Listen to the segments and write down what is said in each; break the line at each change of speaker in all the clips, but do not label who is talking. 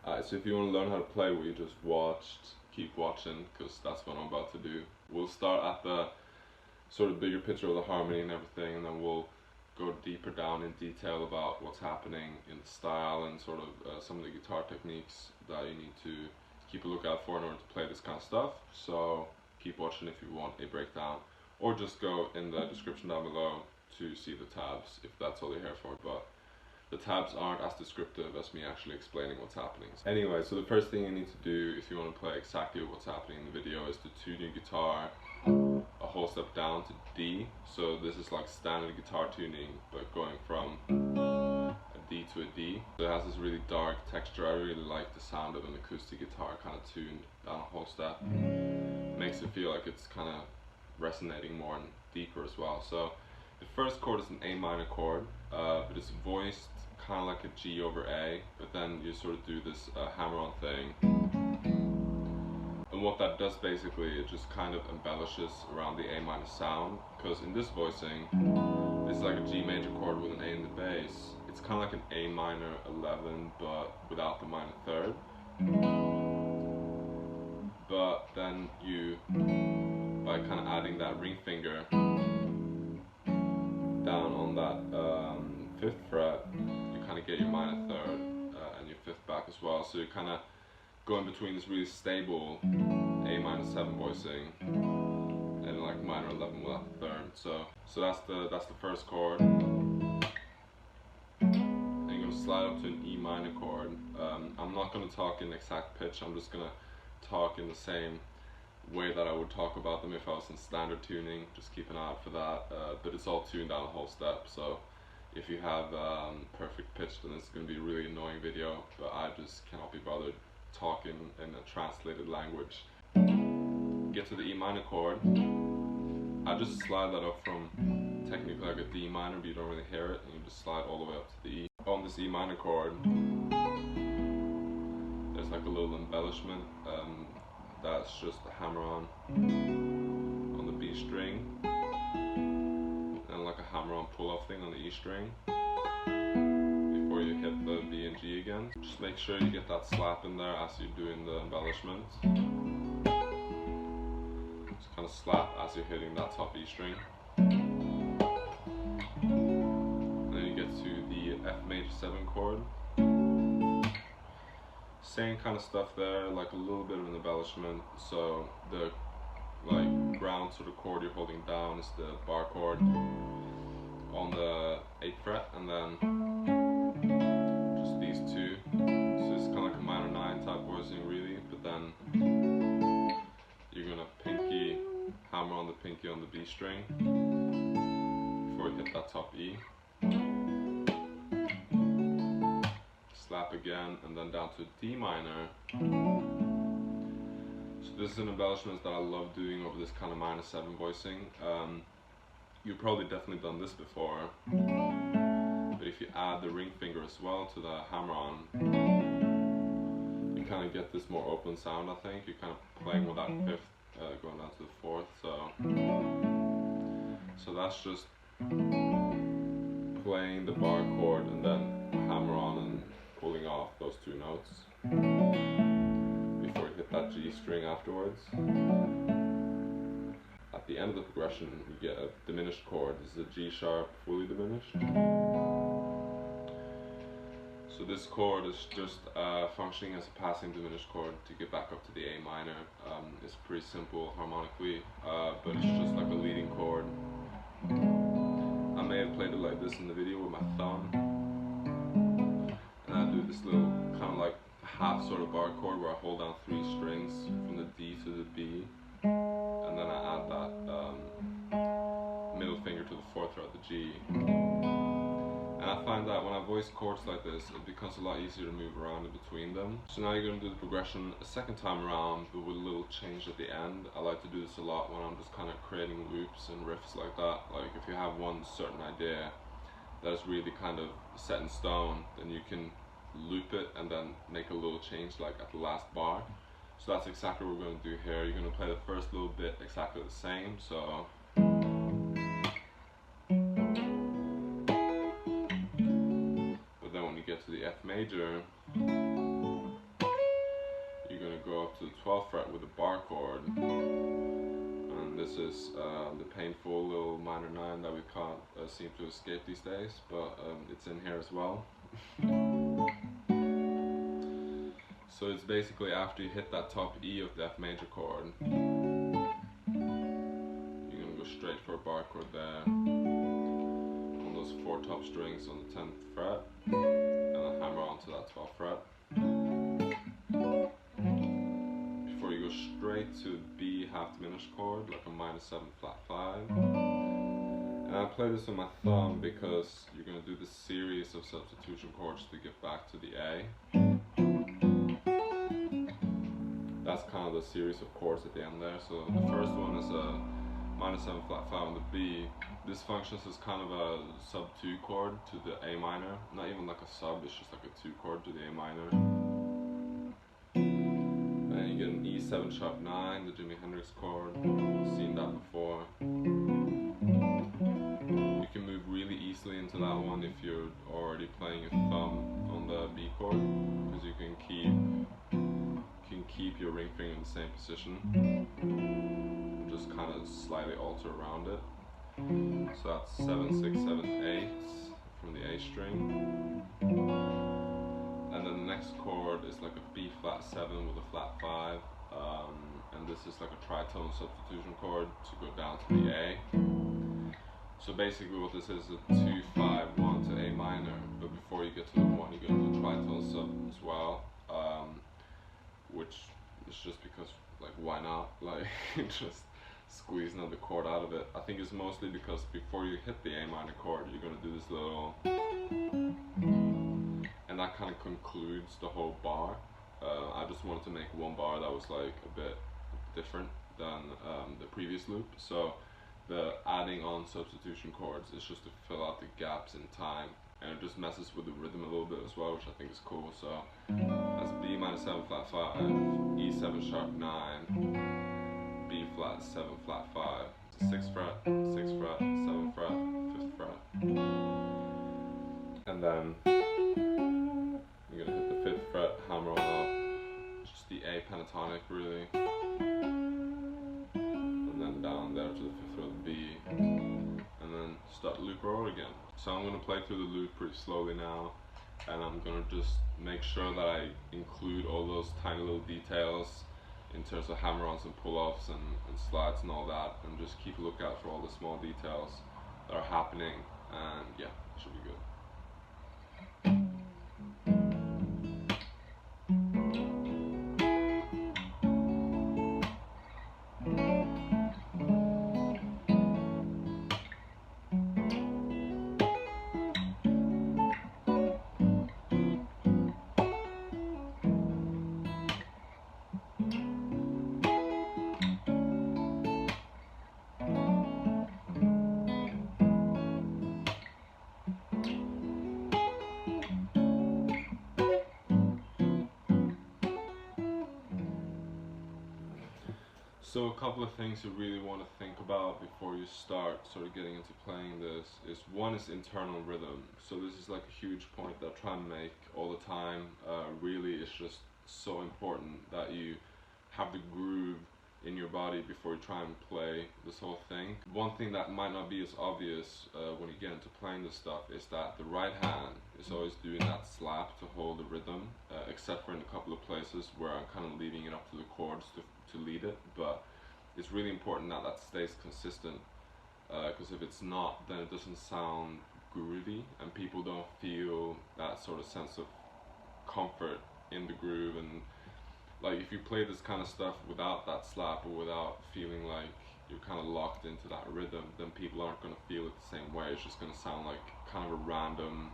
So if you want to learn how to play what you just watched, keep watching, because that's what I'm about to do. We'll start at the sort of bigger picture of the harmony and everything, and then we'll go deeper down in detail about what's happening in the style and sort of some of the guitar techniques that you need to keep a lookout for in order to play this kind of stuff. So keep watching if you want a breakdown, or just go in the description down below to see the tabs if that's all you're here for. But the tabs aren't as descriptive as me actually explaining what's happening. Anyway, so the first thing you need to do if you want to play exactly what's happening in the video is to tune your guitar a whole step down to D. So this is like standard guitar tuning, but going from a D to a D. So it has this really dark texture. I really like the sound of an acoustic guitar kind of tuned down a whole step. It makes it feel like it's kind of resonating more and deeper as well. So the first chord is an A minor chord, but it's voiced kind of like a G over A, but then you sort of do this hammer-on thing. And what that does basically, it just kind of embellishes around the A minor sound, because in this voicing, this is like a G major chord with an A in the bass. It's kind of like an A minor 11, but without the minor third. But then you, by kind of adding that ring finger down on that 5th fret, you kind of get your minor third and your 5th back as well. So you kind of go in between this really stable A minor 7 voicing and like minor 11 without the third. So that's the first chord. And you're gonna slide up to an E minor chord. I'm not gonna talk in exact pitch. I'm just gonna talk in the same way that I would talk about them if I was in standard tuning. Just keep an eye out for that. But it's all tuned down a whole step. So if you have perfect pitch, then it's gonna be a really annoying video. But I just cannot be bothered talking in a translated language. Get to the E minor chord. I just slide that up from technically like a D minor, but you don't really hear it, and you just slide all the way up to the E. On this E minor chord, there's like a little embellishment. That's just a hammer on the B string, and like a hammer on pull off thing on the E string before you hit the B and G again. Just make sure you get that slap in there as you're doing the embellishment. Just kind of slap as you're hitting that top E string. And then you get to the F major 7 chord. Same kind of stuff there, like a little bit of an embellishment. So the like ground sort of chord you're holding down is the bar chord on the 8th fret, and then just these two. So it's kind of like a minor 9 type voicing really, but then you're gonna pinky hammer on the pinky on the B string before you hit that top E. Slap again, and then down to D minor. So this is an embellishment that I love doing over this kind of minor 7 voicing. You've probably definitely done this before, but if you add the ring finger as well to the hammer on, you kind of get this more open sound. I think you're kind of playing with that 5th going down to the 4th. So that's just playing the bar chord and then hammer on and pulling off those 2 notes before you hit that G string afterwards. At the end of the progression, you get a diminished chord. This is a G sharp fully diminished. So this chord is just functioning as a passing diminished chord to get back up to the A minor. It's pretty simple harmonically, but it's just like a leading chord. I may have played it like this in the video with my thumb. And I do this little kind of like half sort of bar chord where I hold down 3 strings from the D to the B, and then I add that middle finger to the 4th fret of the G. And I find that when I voice chords like this, it becomes a lot easier to move around in between them. So now you're going to do the progression a second time around, but with a little change at the end. I like to do this a lot when I'm just kind of creating loops and riffs like that. Like if you have one certain idea that is really kind of set in stone, then you can loop it and then make a little change like at the last bar. So that's exactly what we're going to do here. You're going to play the first little bit exactly the same. So but then when you get to the F major, 12th fret with a bar chord, and this is the painful little minor 9 that we can't seem to escape these days, but it's in here as well. So it's basically after you hit that top E of the F major chord, you're going to go straight for a bar chord there on those 4 top strings on the 10th fret, and then hammer onto that 12th fret before you go straight to B half diminished chord, like a -7 flat 5. And I play this with my thumb because you're going to do this series of substitution chords to get back to the A. That's kind of the series of chords at the end there. So the first one is a -7 flat 5 on the B. This functions as kind of a sub 2 chord to the A minor. Not even like a sub, it's just like a 2 chord to the A minor. And you get an E7 sharp 9, the Jimi Hendrix chord. Seen that before. You can move really easily into that one if you're already playing your thumb on the B chord, because you can keep your ring finger in the same position, just kind of slightly alter around it. So that's 7, 6, 7, 8 from the A string, and then the next chord is like a B flat 7 with a flat 5, and this is like a tritone substitution chord to go down to the A. So basically what this is a 2, 5, 1 to A minor, but before you get to the 1 you go to the tritone sub as well, which is just because, like, why not? Like, just squeeze another chord out of it. I think it's mostly because before you hit the A minor chord, you're going to do this little, and that kind of concludes the whole bar. I just wanted to make one bar that was like a bit different than the previous loop. So the adding on substitution chords is just to fill out the gaps in time, and it just messes with the rhythm a little bit as well, which I think is cool. So that's B -7 flat 5, E7 sharp 9, B flat 7 flat 5, 6th fret, 6th fret, 7th fret, 5th fret, and then you're gonna hit the 5th fret, hammer on up, just the A pentatonic really, and then down there to the 5th fret of the B, and then start loop roll again. So I'm going to play through the loop pretty slowly now, and I'm going to just make sure that I include all those tiny little details in terms of hammer-ons and pull-offs and slides and all that, and just keep a lookout for all the small details that are happening, and yeah, it should be good. So a couple of things you really want to think about before you start sort of getting into playing this is, one is internal rhythm. So this is like a huge point that I try and make all the time. Really, it's just so important that you have the groove in your body before you try and play this whole thing. One thing that might not be as obvious when you get into playing this stuff is that the right hand is always doing that slap to hold the rhythm, except for in a couple of places where I'm kind of leaving it up to the chords to lead it, but it's really important that that stays consistent, because if it's not, then it doesn't sound groovy and people don't feel that sort of sense of comfort in the groove. And like if you play this kind of stuff without that slap or without feeling like you're kind of locked into that rhythm, then people aren't going to feel it the same way. It's just going to sound like kind of a random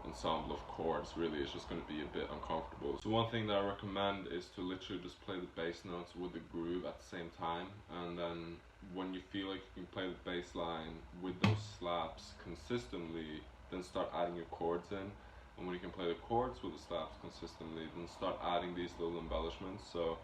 ensemble of chords. Really, it's just going to be a bit uncomfortable. So one thing that I recommend is to literally just play the bass notes with the groove at the same time, and then when you feel like you can play the bass line with those slaps consistently, then start adding your chords in. And when you can play the chords with the slaps consistently, then start adding these little embellishments. So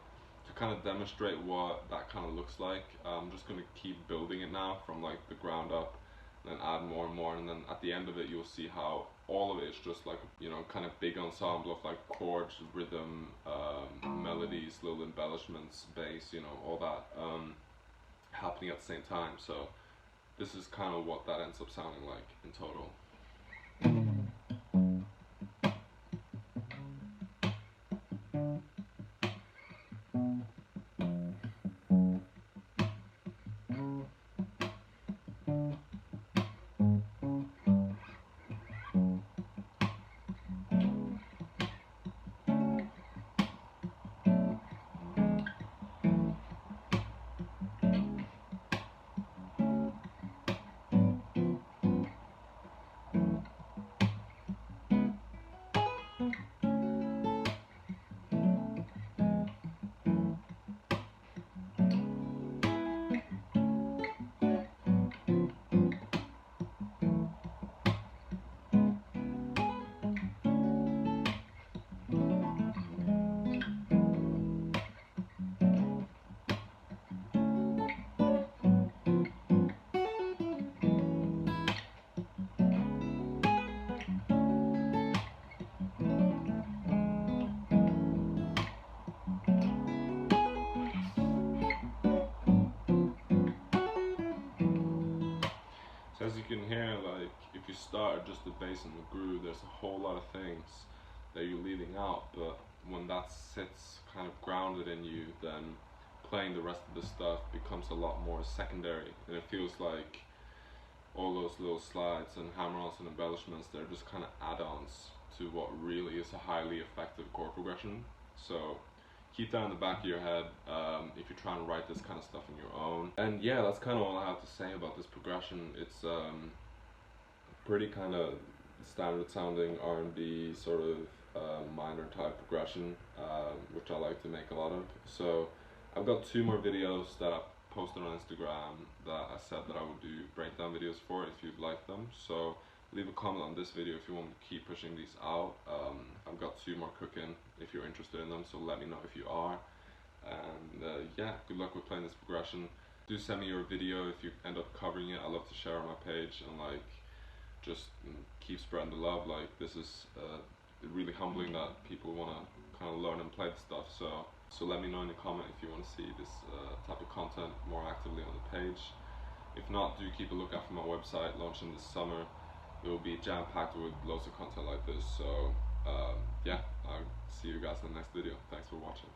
to kind of demonstrate what that kind of looks like, I'm just going to keep building it now from like the ground up, and then add more and more, and then at the end of it you'll see how all of it is just like, you know, kind of big ensemble of like chords, rhythm, melodies, little embellishments, bass, you know, all that happening at the same time. So this is kind of what that ends up sounding like in total. So as you can hear, like, if you start just the bass and the groove, there's a whole lot of things that you're leaving out, but when that sits kind of grounded in you, then playing the rest of the stuff becomes a lot more secondary, and it feels like all those little slides and hammer-ons and embellishments, they're just kind of add-ons to what really is a highly effective chord progression. So keep that in the back of your head if you're trying to write this kind of stuff on your own. And yeah, that's kind of all I have to say about this progression. It's pretty kind of standard sounding R&B sort of minor type progression, which I like to make a lot of. So I've got 2 more videos that I posted on Instagram that I said that I would do breakdown videos for if you'd like them. So leave a comment on this video if you want me to keep pushing these out. I've got 2 more cooking if you're interested in them, so let me know if you are. And yeah, good luck with playing this progression. Do send me your video if you end up covering it. I love to share on my page and like just keep spreading the love. Like, this is really humbling that people want to kind of learn and play the stuff. So let me know in the comment if you want to see this type of content more actively on the page. If not, do keep a lookout for my website launching this summer. It will be jam-packed with loads of content like this. So yeah, I'll see you guys in the next video. Thanks for watching.